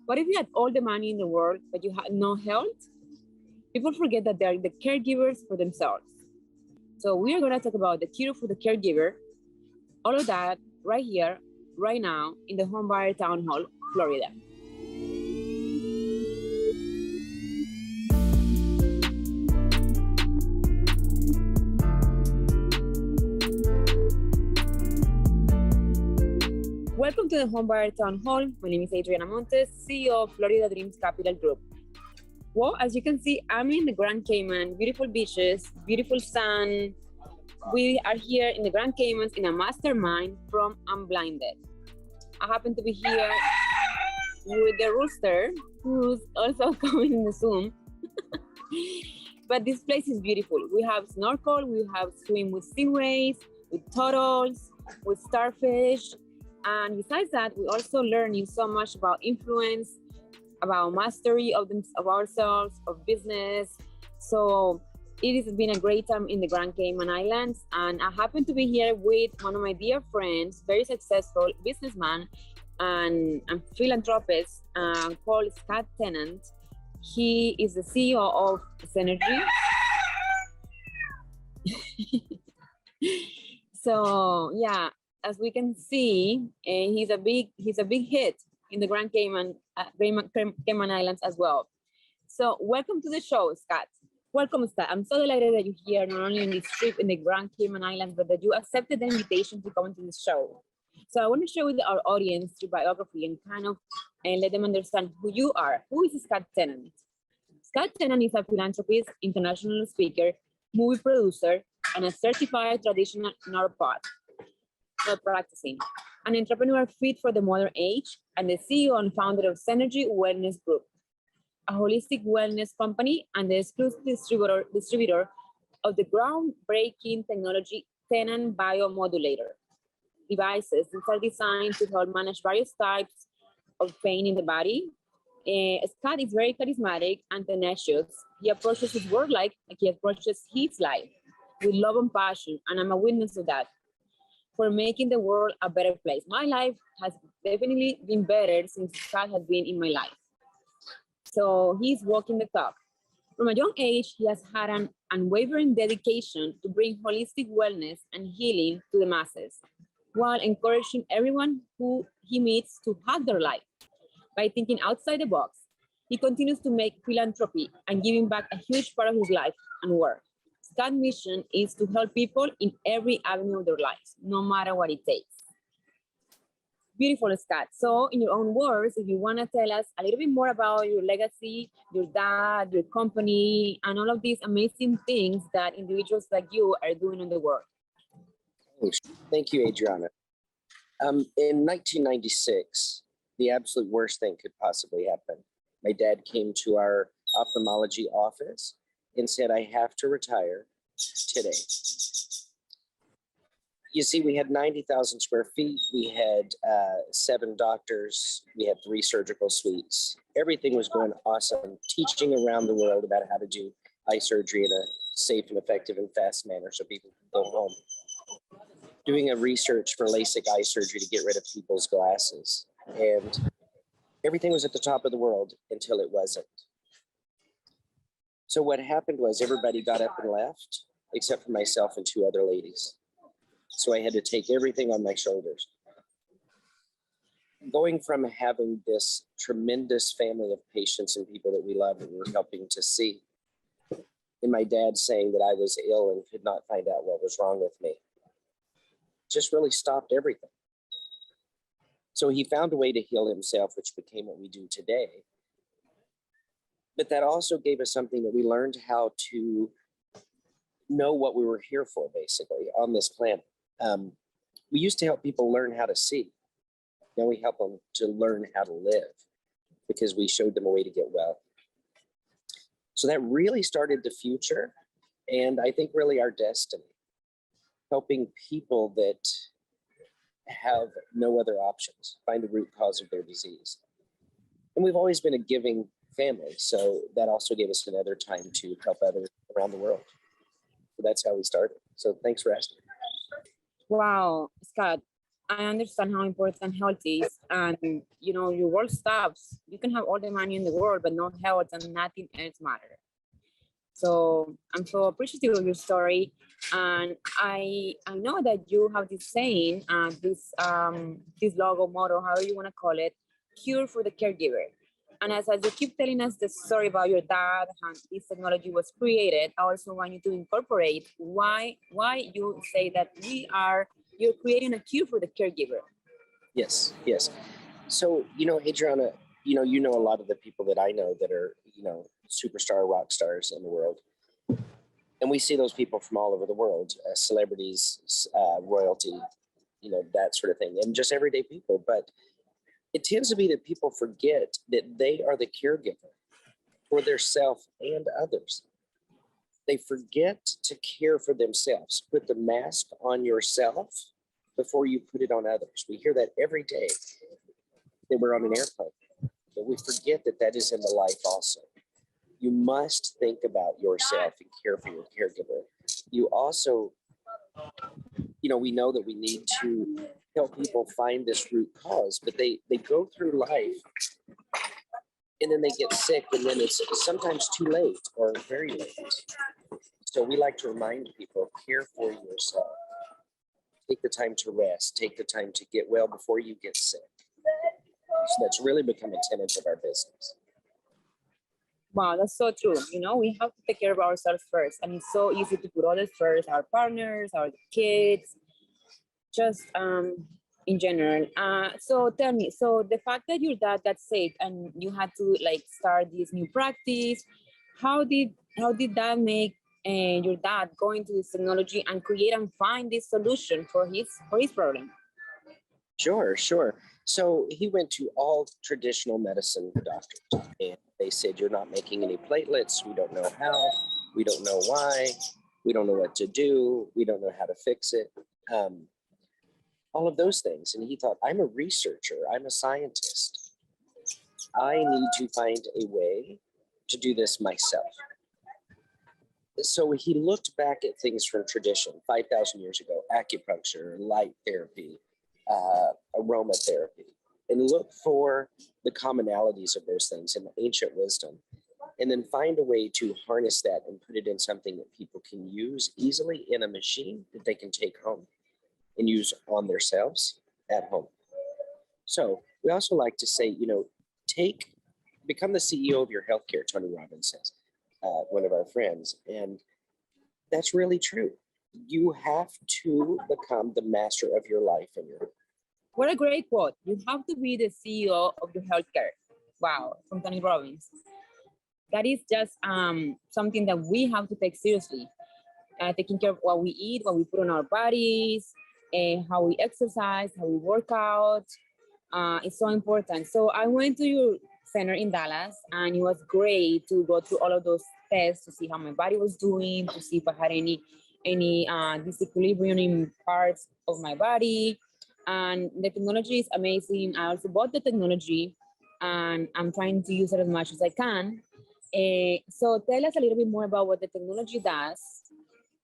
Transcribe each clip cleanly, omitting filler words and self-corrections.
What if you had all the money in the world, but you had no health? People forget that they're the caregivers for themselves. So we are gonna talk about the cure for the caregiver, all of that right here, right now, in the Homebuyer Town Hall, Florida. Welcome to the Homebuyer Town Hall. My name is Adriana Montes, CEO of Florida Dreams Capital Group. Well, as you can see, I'm in the Grand Cayman, beautiful beaches, beautiful sun. We are here in the Grand Caymans in a mastermind from Unblinded. I happen to be here with the rooster, who's also coming in the Zoom. But this place is beautiful. We have snorkel, we have swim with stingrays, with turtles, with starfish. And besides that, we also learning so much about influence, about mastery of ourselves, of business. So it has been a great time in the Grand Cayman Islands. And I happen to be here with one of my dear friends, very successful businessman and philanthropist called Scott Tennant. He is the CEO of Synergy. So yeah, as we can see, he's a big hit in the Grand Cayman Islands as well. So welcome to the show, Scott. Welcome, Scott. I'm so delighted that you're here, not only on this trip in the Grand Cayman Islands, but that you accepted the invitation to come into the show. So I want to share with our audience your biography and let them understand who you are. Who is Scott Tennant? Scott Tennant is a philanthropist, international speaker, movie producer, and a certified traditional naturopath. Not practicing, an entrepreneur fit for the modern age, and the CEO and founder of Synergy Wellness Group, a holistic wellness company and the exclusive distributor of the groundbreaking technology Tenant Biomodulator devices that are designed to help manage various types of pain in the body. Scott is very charismatic and tenacious. He approaches his work like he approaches his life, with love and passion, and I'm a witness of that, for making the world a better place. My life has definitely been better since Scott has been in my life. So he's walking the talk. From a young age, he has had an unwavering dedication to bring holistic wellness and healing to the masses, while encouraging everyone who he meets to hack their life. By thinking outside the box, he continues to make philanthropy and giving back a huge part of his life and work. Scott's mission is to help people in every avenue of their lives, no matter what it takes. Beautiful, Scott. So in your own words, if you want to tell us a little bit more about your legacy, your dad, your company, and all of these amazing things that individuals like you are doing in the world. Thank you, Adriana. In 1996, the absolute worst thing could possibly happen. My dad came to our ophthalmology office and said, I have to retire today. You see, we had 90,000 square feet. We had 7 doctors. We had 3 surgical suites. Everything was going awesome. Teaching around the world about how to do eye surgery in a safe and effective and fast manner so people can go home. Doing a research for LASIK eye surgery to get rid of people's glasses. And everything was at the top of the world until it wasn't. So what happened was everybody got up and left, except for myself and 2 other ladies. So I had to take everything on my shoulders. Going from having this tremendous family of patients and people that we love and we're helping to see, and my dad saying that I was ill and could not find out what was wrong with me, just really stopped everything. So he found a way to heal himself, which became what we do today. But that also gave us something that we learned how to know what we were here for, basically, on this planet. We used to help people learn how to see. Now we help them to learn how to live because we showed them a way to get well. So that really started the future, and I think really our destiny, helping people that have no other options find the root cause of their disease. And we've always been a giving family, so that also gave us another time to help others around the world. So that's how we started. So thanks for asking. Wow, Scott, I understand how important health is, and you know, your world stops. You can have all the money in the world, but no health and nothing else matters. So I'm so appreciative of your story, and I know that you have this saying, this logo motto, however you want to call it, cure for the caregiver. And as you keep telling us the story about your dad, how this technology was created, I also want you to incorporate why you say that you're creating a cure for the caregiver. Yes, yes. So, Adriana, you know a lot of the people that I know that are, superstar rock stars in the world. And we see those people from all over the world, celebrities, royalty, that sort of thing, and just everyday people. But it tends to be that people forget that they are the caregiver for their self and others. They forget to care for themselves. Put the mask on yourself before you put it on others. We hear that every day that we're on an airplane, but we forget that that is in the life also. You must think about yourself and care for your caregiver. You also, we know that we need to help people find this root cause, but they go through life and then they get sick, and then it's sometimes too late or very late. So we like to remind people, care for yourself. Take the time to rest. Take the time to get well before you get sick. So that's really become a tenet of our business. Wow, that's so true. You know, we have to take care of ourselves first. And it's so easy to put others first, our partners, our kids, just in general. So tell me, so the fact that your dad got sick and you had to like start this new practice, how did that make your dad go into this technology and create and find this solution for his problem? Sure. So he went to all traditional medicine doctors, and they said, you're not making any platelets. We don't know how. We don't know why. We don't know what to do. We don't know how to fix it. All of those things. And he thought, I'm a researcher. I'm a scientist. I need to find a way to do this myself. So he looked back at things from tradition, 5,000 years ago, acupuncture, light therapy, aromatherapy, and look for the commonalities of those things in ancient wisdom, and then find a way to harness that and put it in something that people can use easily in a machine that they can take home and use on themselves at home. So we also like to say, become the CEO of your healthcare, Tony Robbins says, one of our friends. And that's really true. You have to become the master of your life and your. What a great quote. You have to be the CEO of your healthcare. Wow, from Tony Robbins. That is just something that we have to take seriously. Taking care of what we eat, what we put on our bodies, how we exercise, how we work out. It's so important. So I went to your center in Dallas, and it was great to go through all of those tests to see how my body was doing, to see if I had any disequilibrium in parts of my body. And the technology is amazing. I also bought the technology, and I'm trying to use it as much as I can. So tell us a little bit more about what the technology does,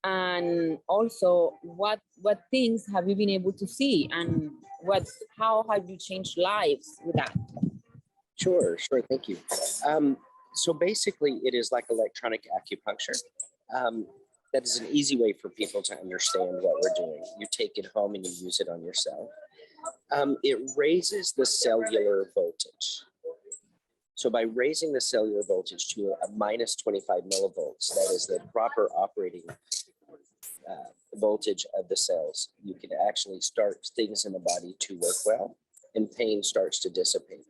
and also what things have you been able to see, and how have you changed lives with that? Sure, thank you. So basically it is like electronic acupuncture. That is an easy way for people to understand what we're doing. You take it home and you use it on yourself. It raises the cellular voltage. So by raising the cellular voltage to a minus 25 millivolts, that is the proper operating voltage of the cells, you can actually start things in the body to work well, and pain starts to dissipate.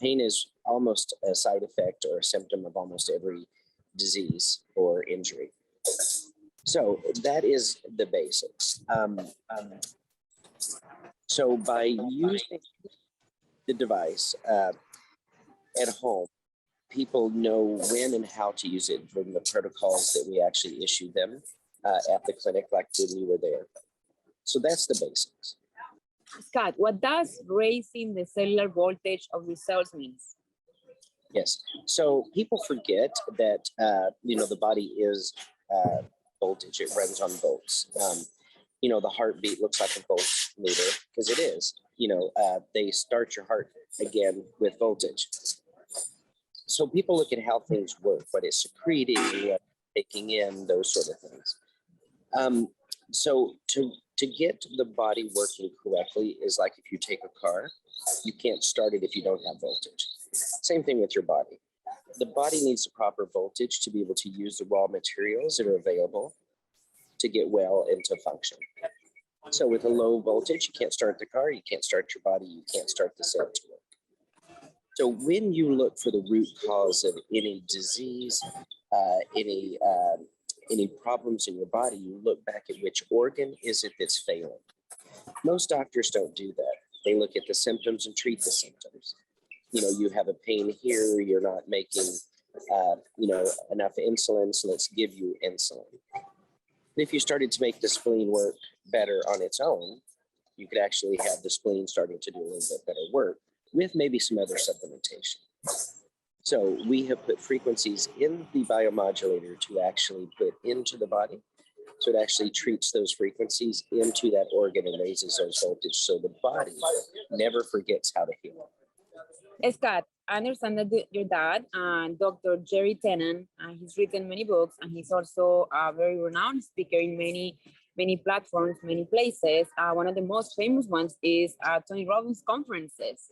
Pain is almost a side effect or a symptom of almost every disease or injury. So that is the basics. So by using the device at home, people know when and how to use it from the protocols that we actually issue them at the clinic, like when you were there. So that's the basics. Scott, what does raising the cellular voltage of the cells means? Yes. So people forget that, the body is voltage. It runs on volts. the heartbeat looks like a voltmeter, because it is. They start your heart again with voltage. So people look at how things work, what it's secreting, what it's taking in, those sort of things. So to get the body working correctly is like if you take a car, you can't start it if you don't have voltage. Same thing with your body. The body needs the proper voltage to be able to use the raw materials that are available to get well and to function. So with a low voltage, you can't start the car, you can't start your body, you can't start the cell to work. So when you look for the root cause of any disease, any problems in your body, you look back at which organ is it that's failing. Most doctors don't do that. They look at the symptoms and treat the symptoms. You have a pain here, you're not making, enough insulin, so let's give you insulin. If you started to make the spleen work better on its own, you could actually have the spleen starting to do a little bit better work with maybe some other supplementation. So we have put frequencies in the biomodulator to actually put into the body. So it actually treats those frequencies into that organ and raises those voltage, so the body never forgets how to heal. Scott, I understand that your dad, Dr. Jerry Tennant, he's written many books, and he's also a very renowned speaker in many platforms, many places. One of the most famous ones is Tony Robbins conferences.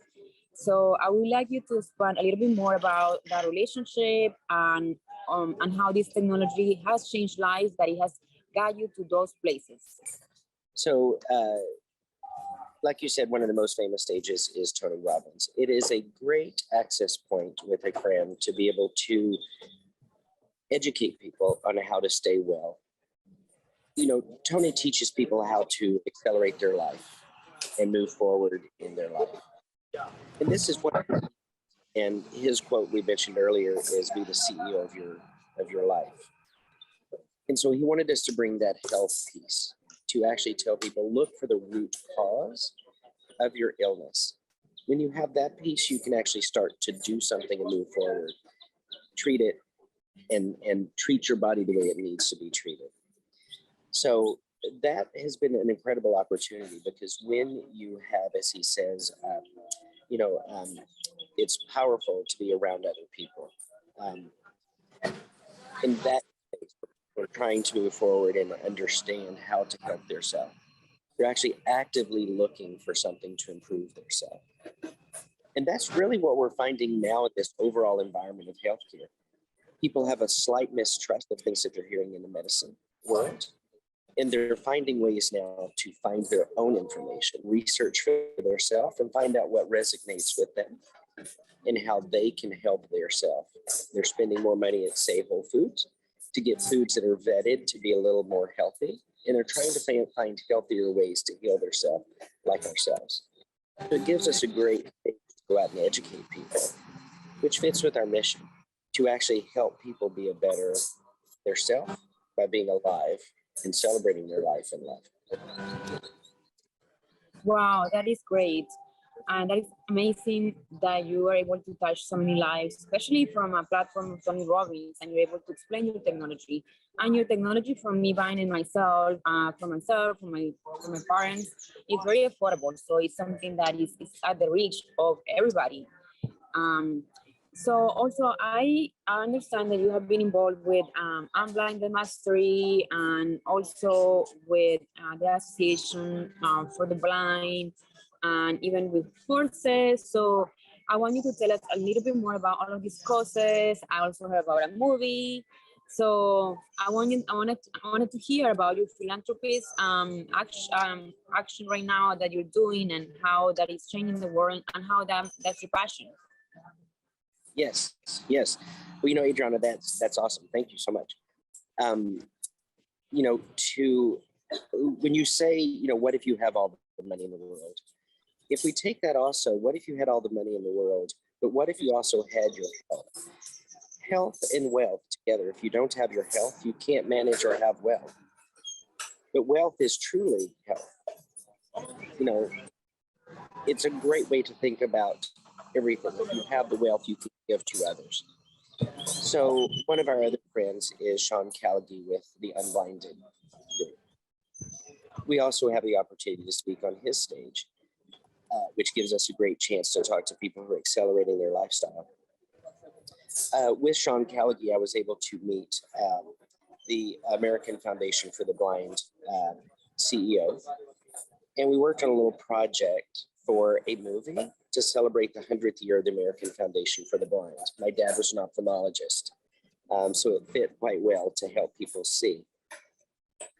So I would like you to expand a little bit more about that relationship and how this technology has changed lives, that it has got you to those places. So, like you said, one of the most famous stages is Tony Robbins. It is a great access point with a friend to be able to educate people on how to stay well. Tony teaches people how to accelerate their life and move forward in their life. And this is what, and his quote we mentioned earlier is be the CEO of your life. And so he wanted us to bring that health piece to actually tell people, look for the root cause of your illness. When you have that piece, you can actually start to do something and move forward, treat it, and treat your body the way it needs to be treated. So that has been an incredible opportunity, because when you have, as he says, it's powerful to be around other people. In that case, we're trying to move forward and understand how to help their self. They're actually actively looking for something to improve their self. And that's really what we're finding now in this overall environment of healthcare. People have a slight mistrust of things that they're hearing in the medicine world. And they're finding ways now to find their own information, research for themselves, and find out what resonates with them and how they can help themselves. They're spending more money at, say, Whole Foods to get foods that are vetted to be a little more healthy. And they're trying to find healthier ways to heal themselves, like ourselves. So it gives us a great thing to go out and educate people, which fits with our mission to actually help people be a better themselves by being alive and celebrating their life and love. Wow, that is great. And that is amazing that you are able to touch so many lives, especially from a platform of Tony Robbins, and you're able to explain your technology. And your technology, from me buying it myself, from my parents, is very affordable. So it's something that is at the reach of everybody. So also, I understand that you have been involved with Unblind the Mastery, and also with the Association for the Blind, and even with courses. So I want you to tell us a little bit more about all of these courses. I also heard about a movie. So I wanted to hear about your philanthropist action right now that you're doing, and how that is changing the world, and how that's your passion. Yes. Well, Adriana, that's awesome. Thank you so much. When you say, what if you have all the money in the world? If we take that also, what if you had all the money in the world, but what if you also had your health? Health and wealth together. If you don't have your health, you can't manage or have wealth. But wealth is truly health. It's a great way to think about everything. If you have the wealth, you can give to others. So one of our other friends is Sean Callaghy with the Unblinded group. We also have the opportunity to speak on his stage, which gives us a great chance to talk to people who are accelerating their lifestyle. With Sean Callaghy, I was able to meet the American Foundation for the Blind CEO, and we worked on a little project for a movie to celebrate the 100th year of the American Foundation for the Blind. My dad was an ophthalmologist, so it fit quite well to help people see.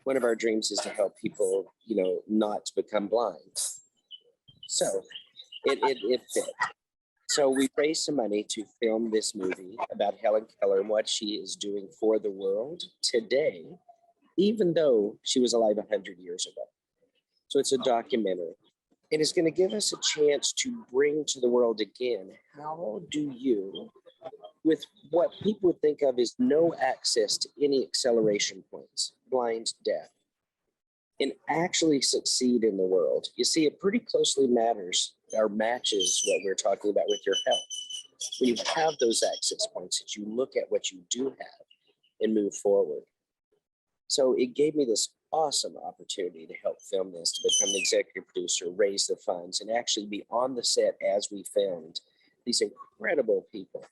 One of our dreams is to help people, not to become blind. So it fit. So we raised some money to film this movie about Helen Keller and what she is doing for the world today, even though she was alive 100 years ago. So it's a documentary. And it's going to give us a chance to bring to the world again, how do you, with what people would think of as no access to any acceleration points, blind, deaf, and actually succeed in the world? You see, it pretty closely matches what we're talking about with your health. When you have those access points, that you look at what you do have and move forward. So it gave me this awesome opportunity to help film this, to become the executive producer, raise the funds, and actually be on the set as we filmed these incredible people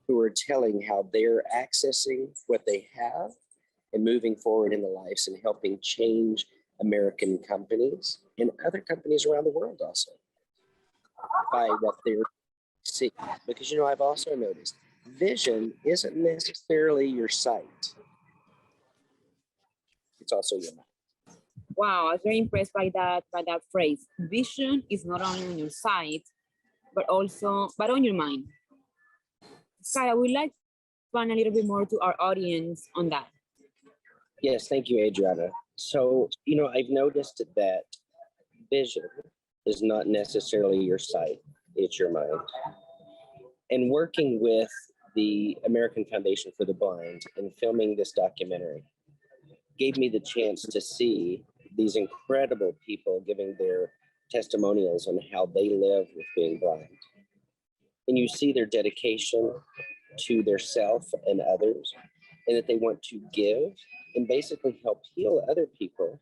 who are telling how they're accessing what they have and moving forward in their lives and helping change American companies and other companies around the world also by what they're seeing. Because, I've also noticed vision isn't necessarily your sight. It's also your mind. Wow, I was very impressed by that phrase. Vision is not only on your sight, but on your mind. Scott, I would like to expand a little bit more to our audience on that. Yes, thank you, Adriana. So, I've noticed that vision is not necessarily your sight, it's your mind. And working with the American Foundation for the Blind and filming this documentary gave me the chance to see these incredible people giving their testimonials on how they live with being blind. And you see their dedication to their self and others, and that they want to give and basically help heal other people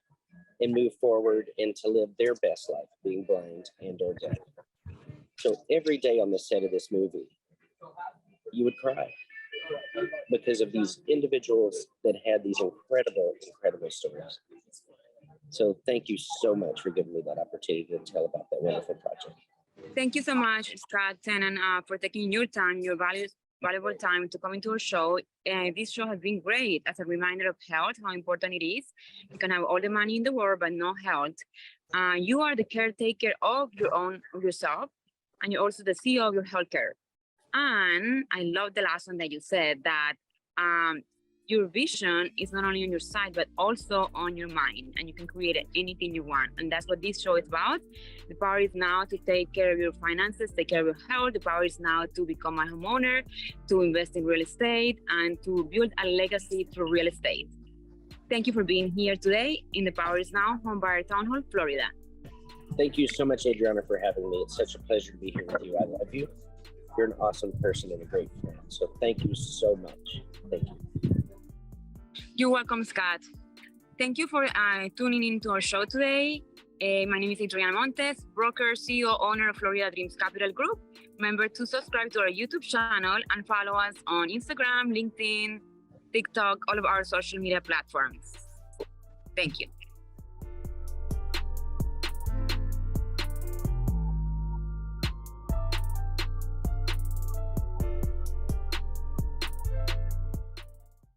and move forward and to live their best life, being blind and or deaf. So every day on the set of this movie, you would cry because of these individuals that had these incredible, incredible stories. So thank you so much for giving me that opportunity to tell about that wonderful project. Thank you so much, Scott Tennant, for taking your time, your valuable time to come into our show. This show has been great as a reminder of health, how important it is. You can have all the money in the world, but no health. You are the caretaker of yourself, and you're also the CEO of your healthcare. And I love the last one that you said, that your vision is not only on your side, but also on your mind, and you can create anything you want. And that's what this show is about. The power is now to take care of your finances, take care of your health. The power is now to become a homeowner, to invest in real estate, and to build a legacy through real estate. Thank you for being here today in The Power is Now, Homebuyer Town Hall, Florida. Thank you so much, Adriana, for having me. It's such a pleasure to be here with you. I love you. You're an awesome person and a great friend. So thank you so much. Thank you. You're welcome, Scott. Thank you for tuning into our show today. My name is Adriana Montes, broker, CEO, owner of Florida Dreams Capital Group. Remember to subscribe to our YouTube channel and follow us on Instagram, LinkedIn, TikTok, all of our social media platforms. Thank you.